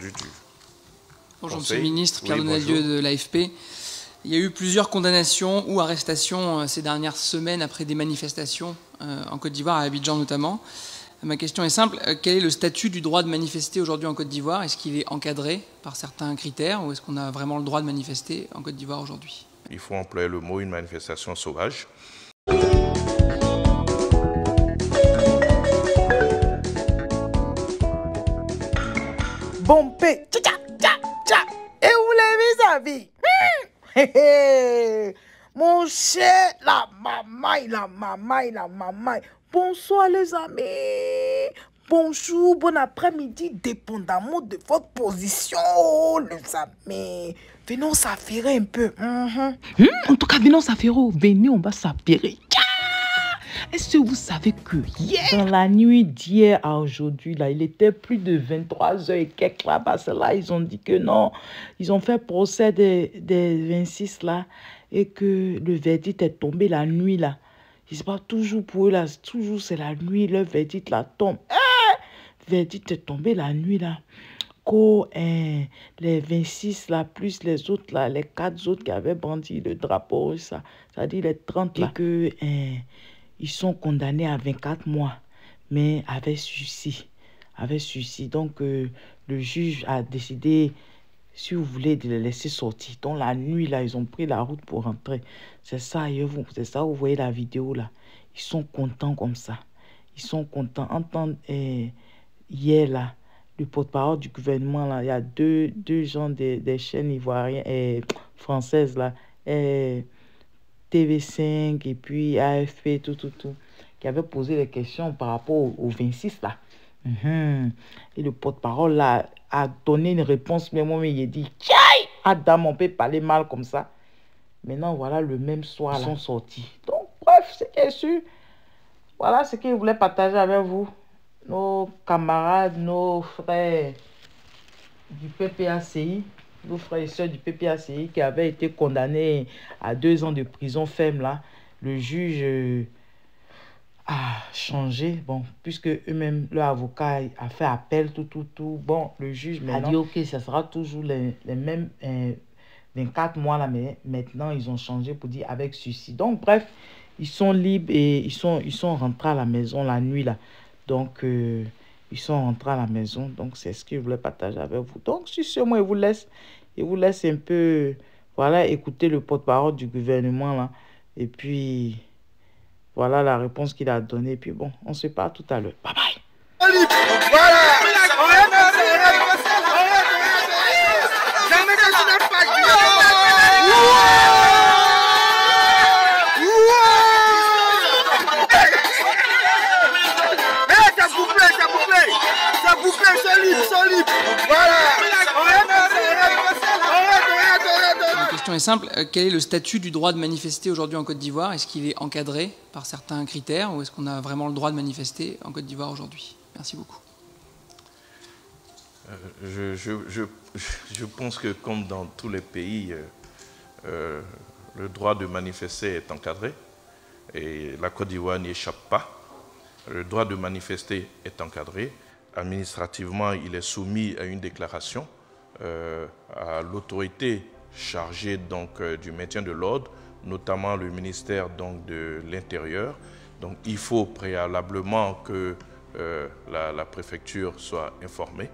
rendu du Bonjour Conseil. Monsieur le Ministre, Pierre Oui, Donadieu bonjour. de l'AFP. Il y a eu plusieurs condamnations ou arrestations ces dernières semaines après des manifestations en Côte d'Ivoire, à Abidjan notamment. Ma question est simple, quel est le statut du droit de manifester aujourd'hui en Côte d'Ivoire? Est-ce qu'il est encadré par certains critères ou est-ce qu'on a vraiment le droit de manifester en Côte d'Ivoire aujourd'hui? Il faut employer le mot une manifestation sauvage. Bompé, tcha tcha tcha tcha. Et où les vis-à-vis? Mon cher, la mamaille, la mamaille, la mamaille. Bonsoir les amis. Bonjour, bon après-midi, dépendamment de votre position, les amis. Venons s'affairer un peu. En tout cas, venons s'affairer. Venez, on va s'affairer. Est-ce que vous savez que hier, dans la nuit d'hier à aujourd'hui, là, il était plus de 23h et quelques là-bas. C'est là, ils ont dit que non. Ils ont fait procès des 26 là et que le verdict est tombé la nuit là. Je sais pas, toujours pour eux là, toujours c'est la nuit, le verdict là tombe. Le verdict est tombé la nuit là. Les 26 là, plus les autres là, les 4 autres qui avaient brandi le drapeau, ça dit les 30 là, que ils sont condamnés à 24 mois, mais avec sursis. Donc, le juge a décidé, si vous voulez, de les laisser sortir. Donc, la nuit, là, ils ont pris la route pour rentrer. C'est ça, vous voyez la vidéo, là. Ils sont contents comme ça. Ils sont contents. Entendre hier, là, le porte-parole du gouvernement, là, il y a deux gens des chaînes ivoiriennes et françaises, là, TV5 et puis AFP, tout, qui avait posé des questions par rapport au 26 là. Et le porte-parole là a donné une réponse, mais moi, il a dit, Tchaï, Adam, on peut parler mal comme ça. Maintenant, voilà, le même soir, là, ils sont sortis. Donc, bref, c'est bien sûr. Voilà ce que je voulais partager avec vous. Nos camarades, nos frères du PPACI, nos frères et sœurs du PPACI qui avaient été condamnés à 2 ans de prison ferme là, le juge a changé, bon, puisque eux-mêmes, leur avocat a fait appel, tout. Bon, le juge a dit, ok, ça sera toujours les mêmes 24 mois là, mais maintenant, ils ont changé pour dire avec sursis. Donc, bref, ils sont libres et ils sont rentrés à la maison la nuit là. Donc, ils sont rentrés à la maison. Donc, c'est ce que je voulais partager avec vous. Donc, sur ce, moi, je vous laisse un peu, voilà, écouter le porte-parole du gouvernement, là. Et puis, voilà la réponse qu'il a donnée. Et puis, bon, on se parle tout à l'heure. Bye bye. Ma question est simple, quel est le statut du droit de manifester aujourd'hui en Côte d'Ivoire? Est-ce qu'il est encadré par certains critères ou est-ce qu'on a vraiment le droit de manifester en Côte d'Ivoire aujourd'hui? Merci beaucoup. Je pense que comme dans tous les pays, le droit de manifester est encadré et la Côte d'Ivoire n'y échappe pas. Le droit de manifester est encadré. Administrativement, il est soumis à une déclaration à l'autorité chargée donc, du maintien de l'ordre, notamment le ministère donc, de l'Intérieur. Donc il faut préalablement que la préfecture soit informée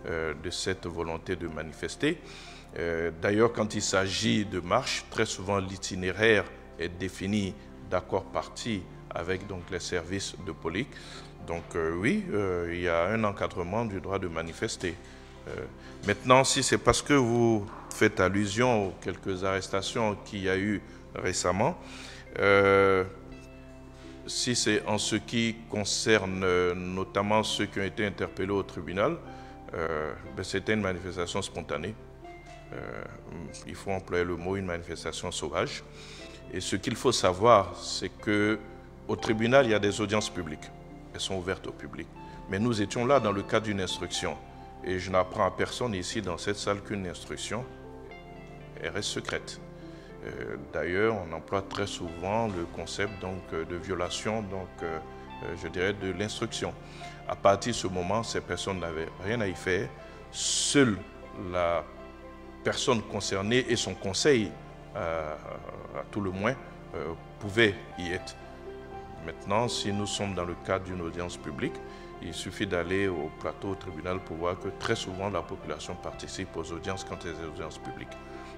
de cette volonté de manifester. D'ailleurs, quand il s'agit de marche, très souvent l'itinéraire est défini d'accord parti avec donc, les services de police. Donc oui, il y a un encadrement du droit de manifester. Maintenant, si c'est parce que vous faites allusion aux quelques arrestations qu'il y a eu récemment, si c'est en ce qui concerne notamment ceux qui ont été interpellés au tribunal, c'était une manifestation spontanée. Il faut employer le mot une manifestation sauvage. Et ce qu'il faut savoir, c'est qu'au tribunal, il y a des audiences publiques. Elles sont ouvertes au public. Mais nous étions là dans le cadre d'une instruction. Et je n'apprends à personne ici dans cette salle qu'une instruction reste secrète. D'ailleurs, on emploie très souvent le concept donc, de violation, donc, je dirais, de l'instruction. À partir de ce moment, ces personnes n'avaient rien à y faire, seule la personne concernée et son conseil, à tout le moins, pouvaient y être. Maintenant, si nous sommes dans le cadre d'une audience publique, il suffit d'aller au plateau au tribunal pour voir que très souvent la population participe aux audiences quand il y a des audiences publiques.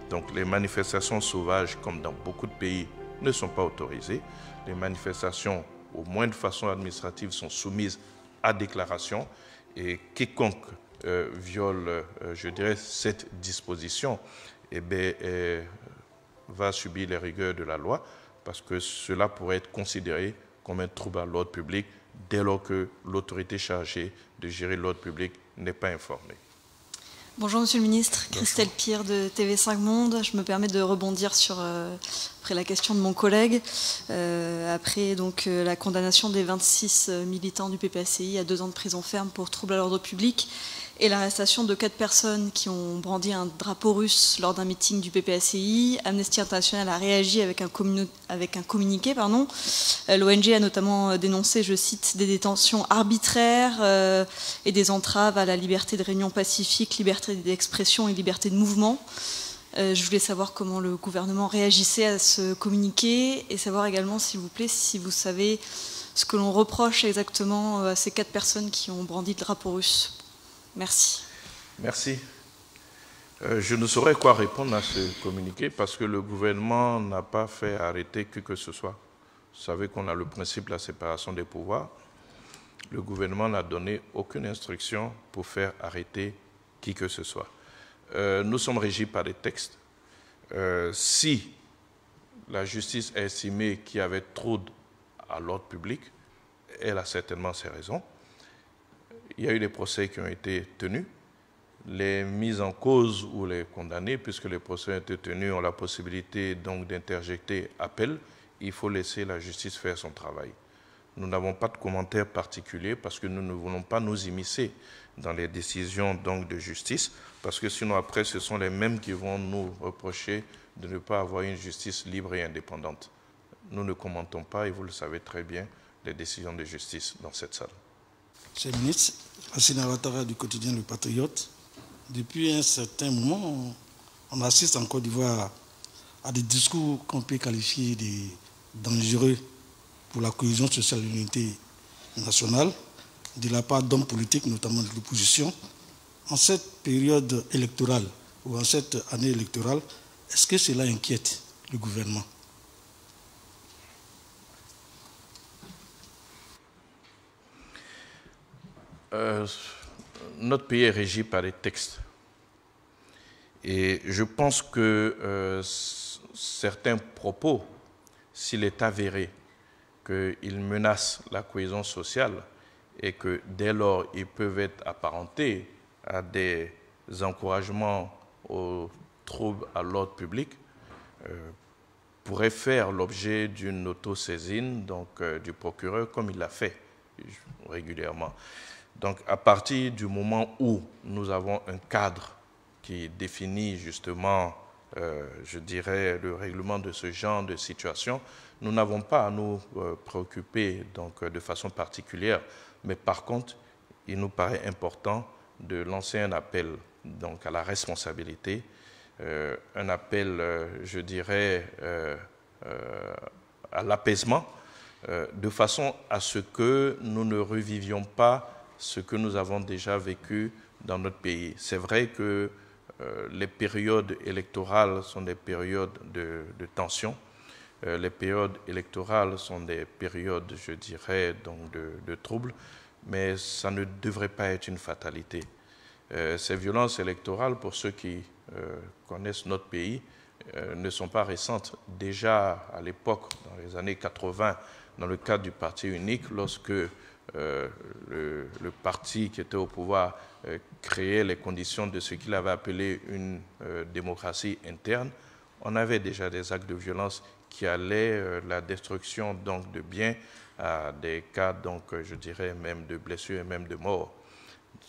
Donc les manifestations sauvages, comme dans beaucoup de pays, ne sont pas autorisées. Les manifestations, au moins de façon administrative, sont soumises à déclaration et quiconque viole, je dirais, cette disposition, eh bien, va subir les rigueurs de la loi parce que cela pourrait être considéré comme un trouble à l'ordre public dès lors que l'autorité chargée de gérer l'ordre public n'est pas informée. Bonjour Monsieur le Ministre, Christelle Pire de TV5 Monde. Je me permets de rebondir sur après la question de mon collègue. Après donc, la condamnation des 26 militants du PPACI à 2 ans de prison ferme pour trouble à l'ordre public et l'arrestation de 4 personnes qui ont brandi un drapeau russe lors d'un meeting du PPACI. Amnesty International a réagi avec un communiqué. L'ONG a notamment dénoncé, je cite, des détentions arbitraires et des entraves à la liberté de réunion pacifique, liberté d'expression et liberté de mouvement. Je voulais savoir comment le gouvernement réagissait à ce communiqué et savoir également, s'il vous plaît, si vous savez ce que l'on reproche exactement à ces 4 personnes qui ont brandi le drapeau russe. Merci. Merci. Je ne saurais quoi répondre à ce communiqué parce que le gouvernement n'a pas fait arrêter qui que ce soit. Vous savez qu'on a le principe de la séparation des pouvoirs. Le gouvernement n'a donné aucune instruction pour faire arrêter qui que ce soit. Nous sommes régis par des textes. Si la justice a estimé qu'il y avait trop à l'ordre public, elle a certainement ses raisons. Il y a eu des procès qui ont été tenus. Les mises en cause ou les condamnés, puisque les procès ont été tenus, ont la possibilité donc d'interjecter appel. Il faut laisser la justice faire son travail. Nous n'avons pas de commentaires particuliers parce que nous ne voulons pas nous immiscer dans les décisions donc de justice, parce que sinon après ce sont les mêmes qui vont nous reprocher de ne pas avoir une justice libre et indépendante. Nous ne commentons pas, et vous le savez très bien, les décisions de justice dans cette salle. Monsieur le ministre, Assina Ouattara du quotidien Le Patriote, depuis un certain moment, on assiste en Côte d'Ivoire à des discours qu'on peut qualifier de dangereux pour la cohésion sociale et l'unité nationale de la part d'hommes politiques, notamment de l'opposition. En cette période électorale ou en cette année électorale, est-ce que cela inquiète le gouvernement ? Notre pays est régi par des textes. Et je pense que certains propos, s'il est avéré qu'ils menacent la cohésion sociale et que dès lors ils peuvent être apparentés à des encouragements aux troubles à l'ordre public, pourraient faire l'objet d'une autosaisine donc, du procureur comme il l'a fait régulièrement. Donc, à partir du moment où nous avons un cadre qui définit justement, je dirais, le règlement de ce genre de situation, nous n'avons pas à nous préoccuper donc, de façon particulière. Mais par contre, il nous paraît important de lancer un appel donc, à la responsabilité, un appel, je dirais, à l'apaisement, de façon à ce que nous ne revivions pas ce que nous avons déjà vécu dans notre pays. C'est vrai que les périodes électorales sont des périodes de tension. Les périodes électorales sont des périodes, je dirais, donc de troubles, mais ça ne devrait pas être une fatalité. Ces violences électorales, pour ceux qui connaissent notre pays, ne sont pas récentes. Déjà à l'époque, dans les années 80, dans le cadre du parti unique, lorsque le parti qui était au pouvoir créait les conditions de ce qu'il avait appelé une démocratie interne, on avait déjà des actes de violence qui allaient la destruction donc, de biens à des cas, donc, je dirais, même de blessures et même de morts.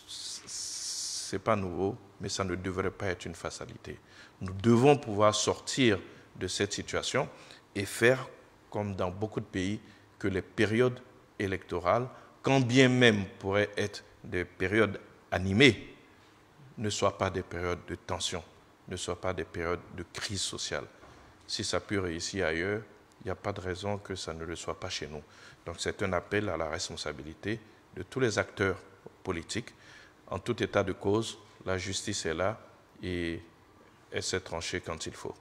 Ce n'est pas nouveau, mais ça ne devrait pas être une fatalité. Nous devons pouvoir sortir de cette situation et faire, comme dans beaucoup de pays, que les périodes électorales, quand bien même pourraient être des périodes animées, ne soient pas des périodes de tension, ne soient pas des périodes de crise sociale. Si ça peut réussir ailleurs, il n'y a pas de raison que ça ne le soit pas chez nous. Donc c'est un appel à la responsabilité de tous les acteurs politiques. En tout état de cause, la justice est là et elle s'est tranchée quand il faut.